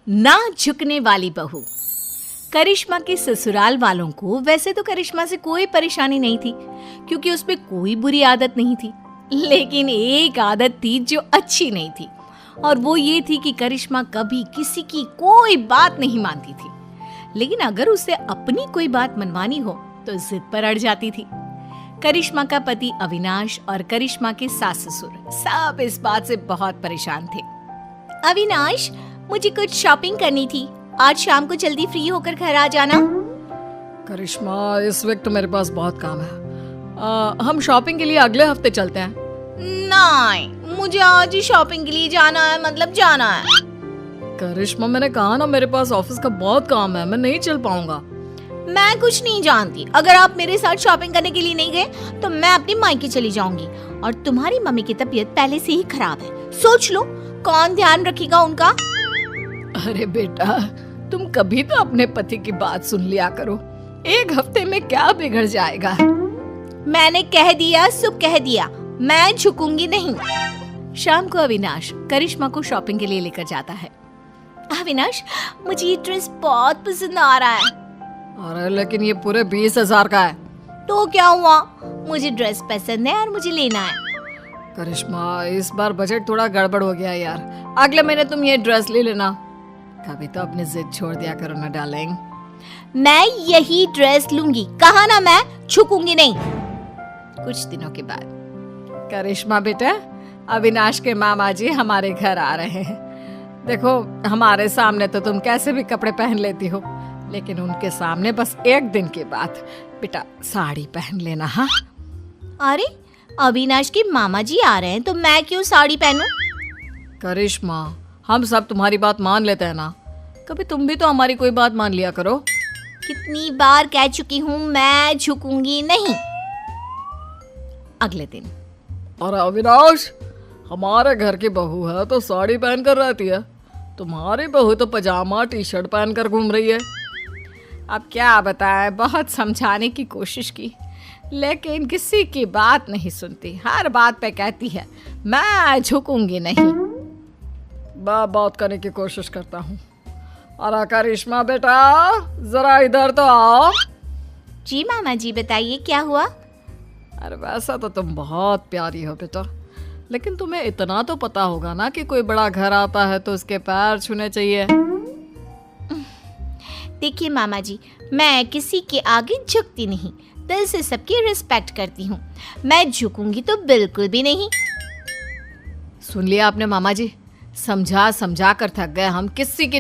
ना झुकने वाली बहू। करिश्मा के ससुराल वालों को वैसे तो करिश्मा से कोई परेशानी नहीं थी क्योंकि उसमें कोई बुरी आदत नहीं थी, लेकिन एक आदत थी जो अच्छी नहीं थी और वो ये थी कि करिश्मा कभी किसी की कोई बात नहीं मानती थी, लेकिन अगर उसे अपनी कोई बात मनवानी हो तो जिद पर अड़ जाती थी। करिश्मा का पति अविनाश और करिश्मा के सास ससुर सब इस बात से बहुत परेशान थे। अविनाश, मुझे कुछ शॉपिंग करनी थी, आज शाम को जल्दी फ्री होकर घर आ जाना। करिश्मा, इस वक्त मेरे पास बहुत काम है। हम शॉपिंग के लिए अगले हफ्ते चलते हैं। नहीं, मुझे आज ही शॉपिंग के लिए जाना है, मतलब जाना है। करिश्मा, मैंने कहा ना मेरे पास ऑफिस का बहुत काम है, मैं नहीं चल पाऊंगा। मैं कुछ नहीं जानती, अगर आप मेरे साथ शॉपिंग करने के लिए नहीं गए तो मैं अपनी मायके चली जाऊंगी और तुम्हारी मम्मी की तबीयत पहले से ही खराब है, सोच लो कौन ध्यान रखेगा उनका। अरे बेटा, तुम कभी तो अपने पति की बात सुन लिया करो, एक हफ्ते में क्या बिगड़ जाएगा। मैंने कह दिया सो कह दिया, मैं झुकूंगी नहीं। शाम को अविनाश करिश्मा को शॉपिंग के लिए लेकर जाता है। अविनाश, मुझे ये ड्रेस बहुत पसंद आ रहा है। अरे लेकिन ये पूरे 20,000 का है। तो क्या हुआ, मुझे ड्रेस पसंद है और मुझे लेना है। करिश्मा, इस बार बजट थोड़ा गड़बड़ हो गया यार, अगले महीने तुम ये ड्रेस ले लेना। कभी तो अपनी जिद छोड़ दिया करो ना डार्लिंग। मैं यही ड्रेस लूंगी, कहा ना मैं झुकूंगी नहीं। कुछ दिनों के बाद, करिश्मा बेटा, अविनाश के मामा जी हमारे घर आ रहे हैं। देखो, हमारे सामने तो तुम कैसे भी कपड़े पहन लेती हो, लेकिन उनके सामने बस एक दिन के बाद बेटा साड़ी पहन लेना। हाँ? अरे, अविनाश के मामा जी आ रहे हैं तो मैं क्यों साड़ी पहनूं? करिश्मा, हम सब तुम्हारी बात मान लेते हैं ना, कभी तुम भी तो हमारी कोई बात मान लिया करो। कितनी बार कह चुकी हूँ मैं झुकूंगी नहीं। अगले दिन, और अविनाश, हमारे घर की बहू है तो साड़ी पहन कर रहती है, तुम्हारी बहू तो पजामा टी शर्ट पहन कर घूम रही है। अब क्या बताएं, बहुत समझाने की कोशिश की लेकिन किसी की बात नहीं सुनती, हर बात पे कहती है मैं झुकूंगी नहीं। मैं बात करने की कोशिश करता हूँ। अरे करिश्मा बेटा, जरा इधर तो आओ। जी मामा जी, बताइए क्या हुआ? अरे वैसा तो तुम बहुत प्यारी हो बेटा, लेकिन तुम्हें इतना तो पता होगा ना कि कोई बड़ा घर आता है तो उसके पैर छूने चाहिए। देखिए मामा जी, मैं किसी के आगे झुकती नहीं, दिल से सबकी रिस्पेक्ट करती हूँ, मैं झुकूंगी तो बिल्कुल भी नहीं। सुन लिया आपने मामा जी, समझा समझा कर थक गए हम, किसी की